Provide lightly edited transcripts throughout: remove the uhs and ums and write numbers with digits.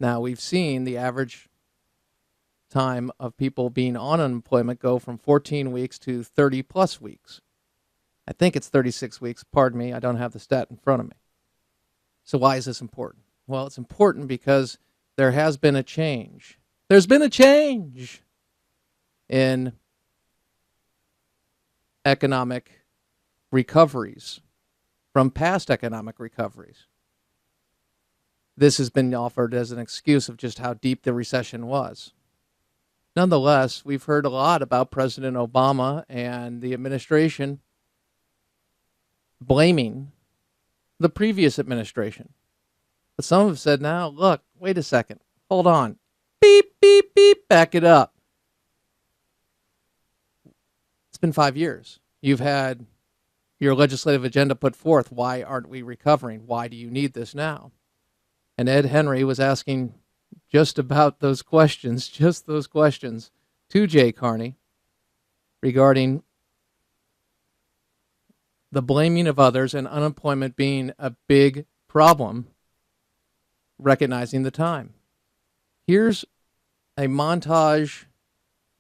Now, we've seen the average time of people being on unemployment go from 14 weeks to 30 plus weeks. I think it's 36 weeks. Pardon me, I don't have the stat in front of me. So why is this important? Well, it's important because there has been a change. There's been a change in economic recoveries from past economic recoveries. This has been offered as an excuse of just how deep the recession was. Nonetheless, we've heard a lot about President Obama and the administration blaming the previous administration. But some have said now, look, wait a second, hold on. Beep, beep, beep, back it up. It's been 5 years. You've had your legislative agenda put forth. Why aren't we recovering? Why do you need this now? And Ed Henry was asking just about those questions, to Jay Carney regarding the blaming of others and unemployment being a big problem, recognizing the time. Here's a montage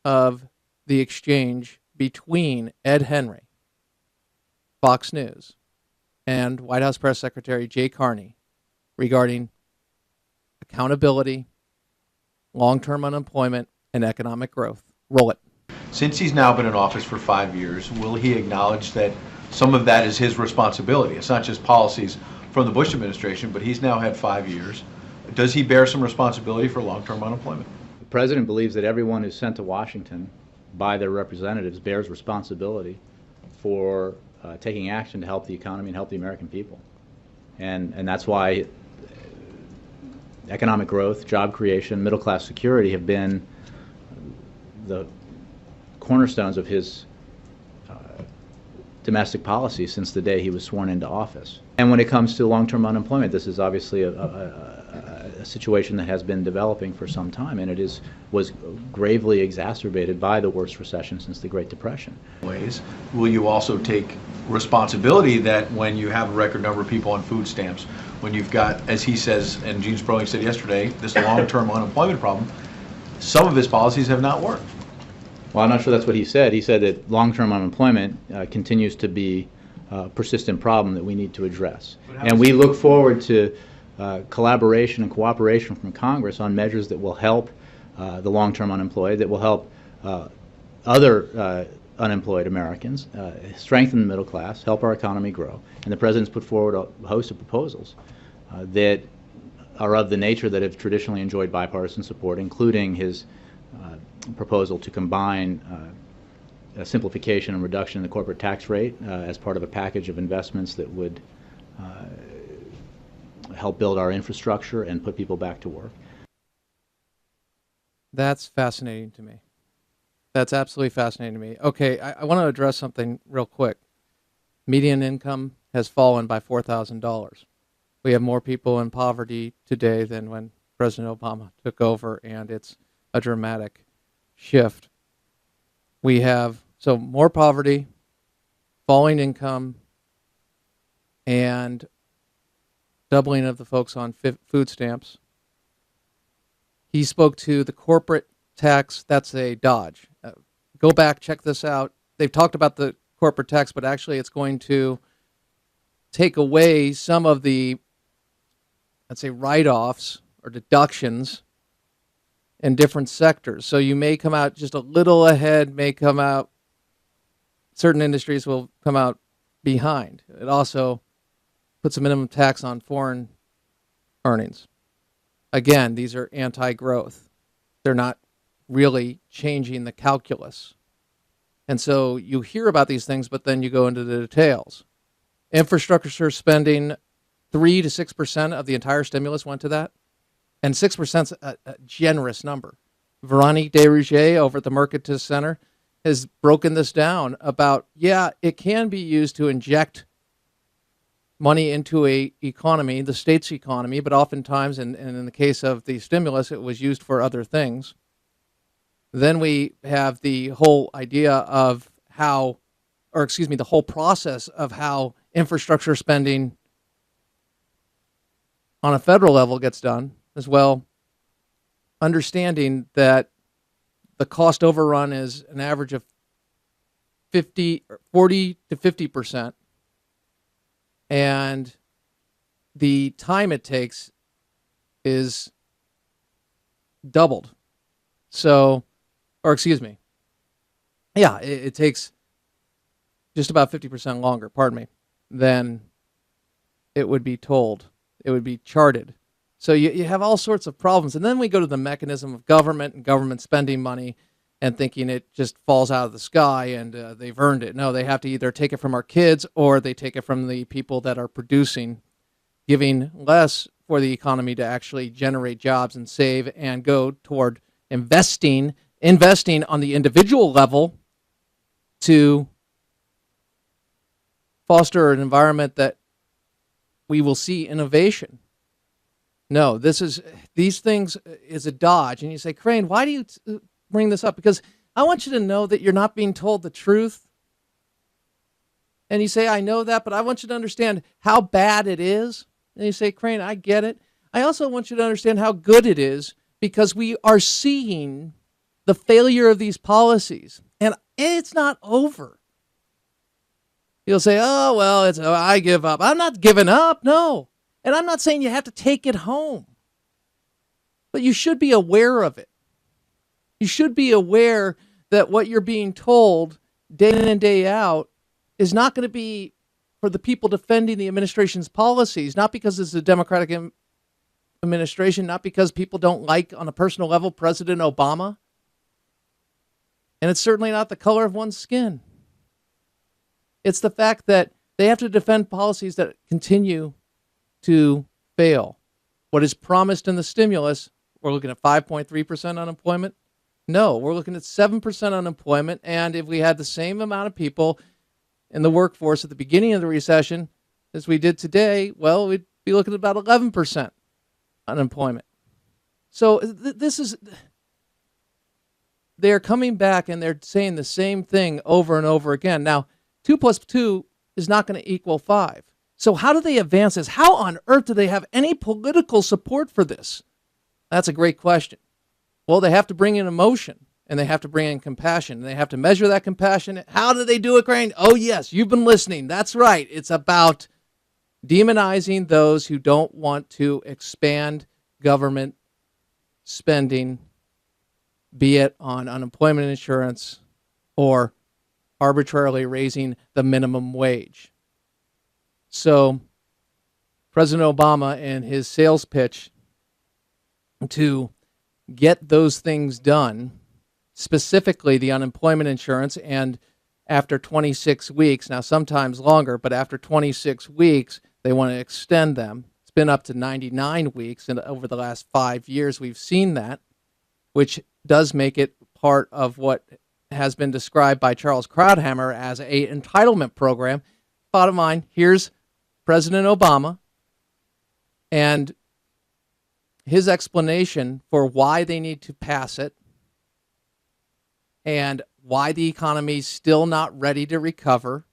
of the exchange between Ed Henry, Fox News, and White House Press Secretary Jay Carney regarding accountability, long-term unemployment, and economic growth. Roll it. Since he's now been in office for 5 years, will he acknowledge that some of that is his responsibility? It's not just policies from the Bush administration, but he's now had 5 years. Does he bear some responsibility for long-term unemployment? The president believes that everyone who's sent to Washington by their representatives bears responsibility for taking action to help the economy and help the American people. And that's why economic growth, job creation, middle-class security have been the cornerstones of his domestic policy since the day he was sworn into office. And when it comes to long-term unemployment, this is obviously a situation that has been developing for some time, and it was gravely exacerbated by the worst recession since the Great Depression. Will you also take responsibility that when you have a record number of people on food stamps, when you've got, as he says, and Gene Sperling said yesterday, this long-term unemployment problem, some of his policies have not worked? Well, I'm not sure that's what he said. He said that long-term unemployment continues to be a persistent problem that we need to address. And we look forward to collaboration and cooperation from Congress on measures that will help the long-term unemployed, that will help other unemployed Americans, strengthen the middle class, help our economy grow. And the President's put forward a host of proposals that are of the nature that have traditionally enjoyed bipartisan support, including his proposal to combine a simplification and reduction in the corporate tax rate as part of a package of investments that would help build our infrastructure and put people back to work. That's fascinating to me. That's absolutely fascinating to me. Okay, I want to address something real quick. Median income has fallen by $4,000. We have more people in poverty today than when President Obama took over, and it's a dramatic shift. We have more poverty, falling income, and doubling of the folks on food stamps. He spoke to the corporate tax. That's a dodge. Go back, check this out. They've talked about the corporate tax, but actually it's going to take away some of the, let's say, write-offs or deductions in different sectors. So you may come out just a little ahead, certain industries will come out behind. It also puts a minimum tax on foreign earnings. Again, these are anti-growth. They're not really changing the calculus. And so you hear about these things, but then you go into the details. Infrastructure spending, 3 to 6% of the entire stimulus went to that. And 6% is a generous number. Veronique Desrougier over at the Mercatus Center has broken this down about, it can be used to inject money into a economy, the state's economy, but oftentimes, and in the case of the stimulus, it was used for other things. Then we have the whole idea of the whole process of how infrastructure spending on a federal level gets done as well. understanding that the cost overrun is an average of 40 to 50%, and the time it takes is doubled. So, or excuse me, yeah, it takes just about 50% longer, pardon me, than it would be told. It would be charted. So you have all sorts of problems. And then we go to the mechanism of government and government spending money and thinking it just falls out of the sky and they've earned it. No, they have to either take it from our kids or they take it from the people that are producing, giving less for the economy to actually generate jobs and save and go toward investing on the individual level to foster an environment that we will see innovation. No, these things is a dodge. And you say, Crane, why do you bring this up? Because I want you to know that you're not being told the truth. And you say, I know that, but I want you to understand how bad it is. And you say, Crane, I get it. I also want you to understand how good it is, because we are seeing the failure of these policies. And it's not over. You'll say, oh, well, I give up. I'm not giving up, no. And I'm not saying you have to take it home. But you should be aware of it. You should be aware that what you're being told day in and day out is not going to be for the people defending the administration's policies, not because it's a Democratic administration, not because people don't like, on a personal level, President Obama. And it's certainly not the color of one's skin. It's the fact that they have to defend policies that continue to fail. What is promised in the stimulus, we're looking at 5.3% unemployment. No, we're looking at 7% unemployment. And if we had the same amount of people in the workforce at the beginning of the recession as we did today, well, we'd be looking at about 11% unemployment. So they're coming back and they're saying the same thing over and over again. Now, 2 plus 2 is not going to equal 5. So how do they advance this? How on earth do they have any political support for this? That's a great question. Well, they have to bring in emotion, and they have to bring in compassion, and they have to measure that compassion. How do they do it, Crane? Oh, yes, you've been listening. That's right. It's about demonizing those who don't want to expand government spending, be it on unemployment insurance or arbitrarily raising the minimum wage. So President Obama, in his sales pitch to get those things done, specifically the unemployment insurance, and after 26 weeks, now sometimes longer, but after 26 weeks, they want to extend them. It's been up to 99 weeks, and over the last 5 years, we've seen that, which does make it part of what has been described by Charles Krauthammer as a entitlement program. Bottom line, here's President Obama and his explanation for why they need to pass it and why the economy's still not ready to recover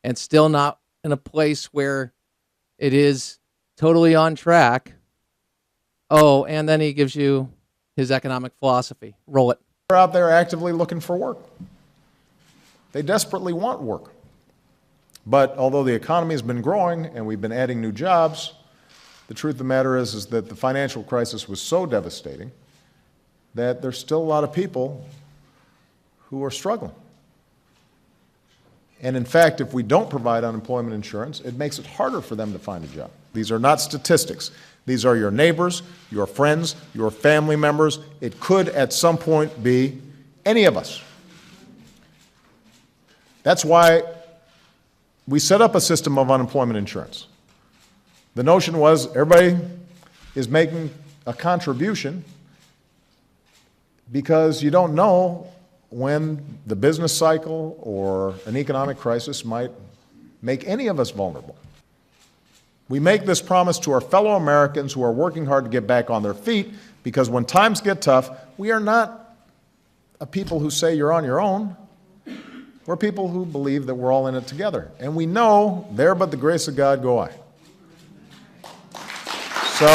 and still not in a place where it is totally on track. Oh, and then he gives you his economic philosophy. Roll it. They're out there actively looking for work. They desperately want work. But although the economy has been growing and we've been adding new jobs, the truth of the matter is that the financial crisis was so devastating that there's still a lot of people who are struggling. And in fact, if we don't provide unemployment insurance, it makes it harder for them to find a job. These are not statistics. These are your neighbors, your friends, your family members. It could at some point be any of us. That's why we set up a system of unemployment insurance. The notion was everybody is making a contribution because you don't know when the business cycle or an economic crisis might make any of us vulnerable. We make this promise to our fellow Americans who are working hard to get back on their feet, because when times get tough, we are not a people who say you're on your own. We're people who believe that we're all in it together. And we know, there but the grace of God go I. So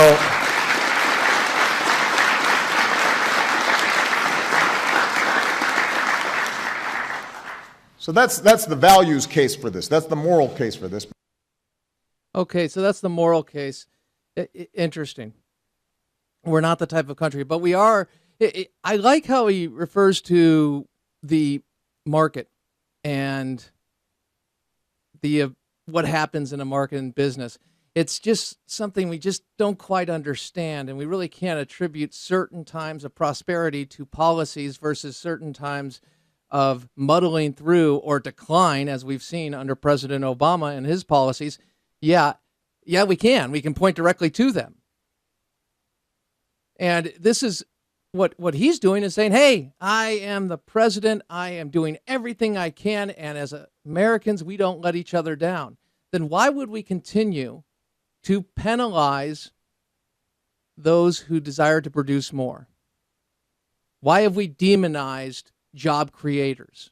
So that's the values case for this. That's the moral case for this. Okay, so that's the moral case. Interesting. We're not the type of country, but we are. I like how he refers to the market and the what happens in a market and business. It's just something we just don't quite understand, and we really can't attribute certain times of prosperity to policies versus certain times of muddling through or decline, as we've seen under President Obama and his policies. Yeah, we can. We can point directly to them. And this is what he's doing is saying, hey, I am the president. I am doing everything I can. And as Americans, we don't let each other down. Then why would we continue to penalize those who desire to produce more? Why have we demonized job creators?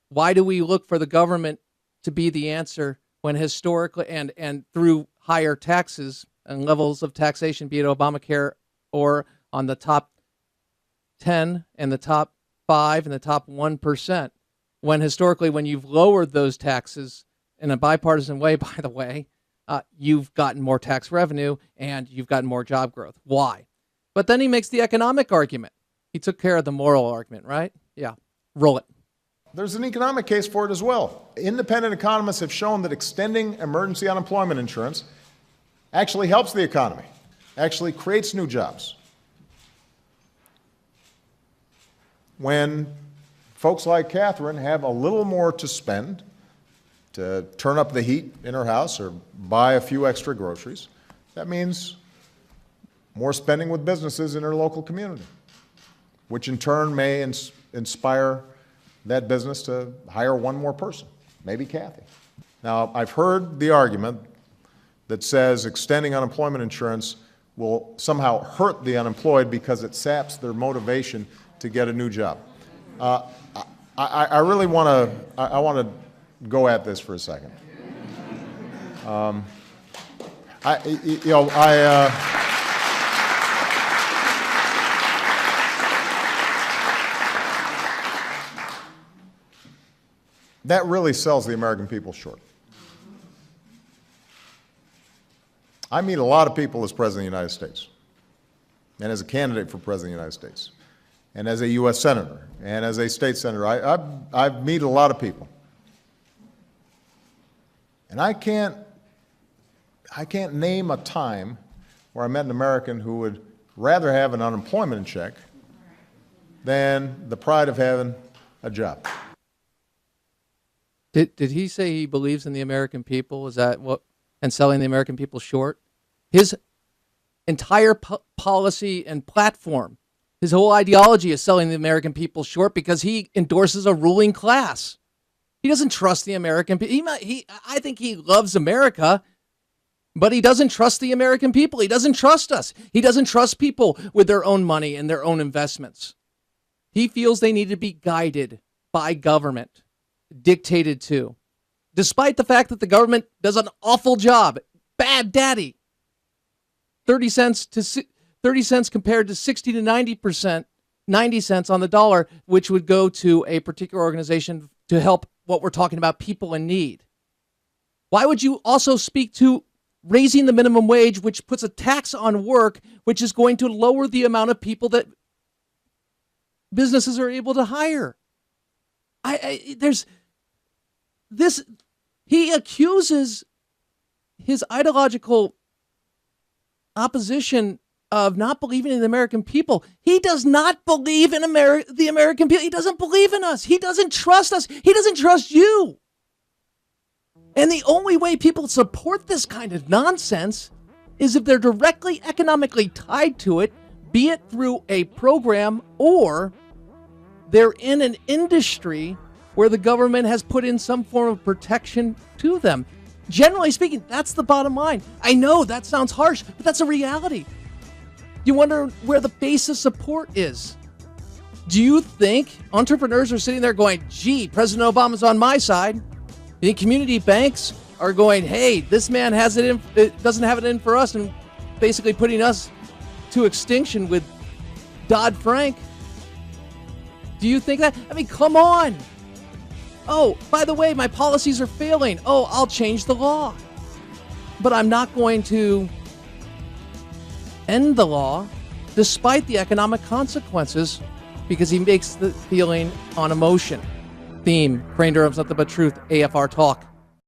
Why do we look for the government to be the answer when historically and through higher taxes and levels of taxation, be it Obamacare or on the top 10 and the top 5 and the top 1%, when historically when you've lowered those taxes in a bipartisan way, by the way, you've gotten more tax revenue and you've gotten more job growth. Why? But then he makes the economic argument. He took care of the moral argument, right? Yeah. Roll it. There's an economic case for it as well. Independent economists have shown that extending emergency unemployment insurance actually helps the economy, actually creates new jobs. When folks like Catherine have a little more to spend to turn up the heat in her house or buy a few extra groceries, that means more spending with businesses in her local community, which in turn may inspire that business to hire one more person, maybe Kathy. Now, I've heard the argument that says extending unemployment insurance will somehow hurt the unemployed because it saps their motivation to get a new job. I really want to go at this for a second. That really sells the American people short. I meet a lot of people as President of the United States, and as a candidate for President of the United States, and as a U.S. Senator, and as a state senator. I meet a lot of people. And I can't name a time where I met an American who would rather have an unemployment check than the pride of having a job. Did he say he believes in the American people? Is that what? And selling the American people short? His entire policy and platform, his whole ideology is selling the American people short because he endorses a ruling class. He doesn't trust the American people. I think he loves America, but he doesn't trust the American people. He doesn't trust us. He doesn't trust people with their own money and their own investments. He feels they need to be guided by government, dictated to, despite the fact that the government does an awful job. Bad daddy. 30 cents compared to 60 to 90%, 90 cents on the dollar, which would go to a particular organization to help what we're talking about, people in need. Why would you also speak to raising the minimum wage, which puts a tax on work, which is going to lower the amount of people that businesses are able to hire? There's this. He accuses his ideological opposition of not believing in the American people. He does not believe in the American people. He doesn't believe in us. He doesn't trust us. He doesn't trust you. And the only way people support this kind of nonsense is if they're directly economically tied to it, be it through a program or they're in an industry where the government has put in some form of protection to them. Generally speaking, that's the bottom line. I know that sounds harsh, but that's a reality. You wonder where the base of support is. Do you think entrepreneurs are sitting there going, gee, President Obama's on my side? You think community banks are going, hey, this man has it in, it doesn't have it in for us, and basically putting us to extinction with Dodd-Frank? Do you think that? I mean, come on. Oh, by the way, my policies are failing. Oh, I'll change the law. But I'm not going to end the law despite the economic consequences, because he makes the feeling on emotion. Theme, Crane Durham's Nothing But Truth, AFR Talk.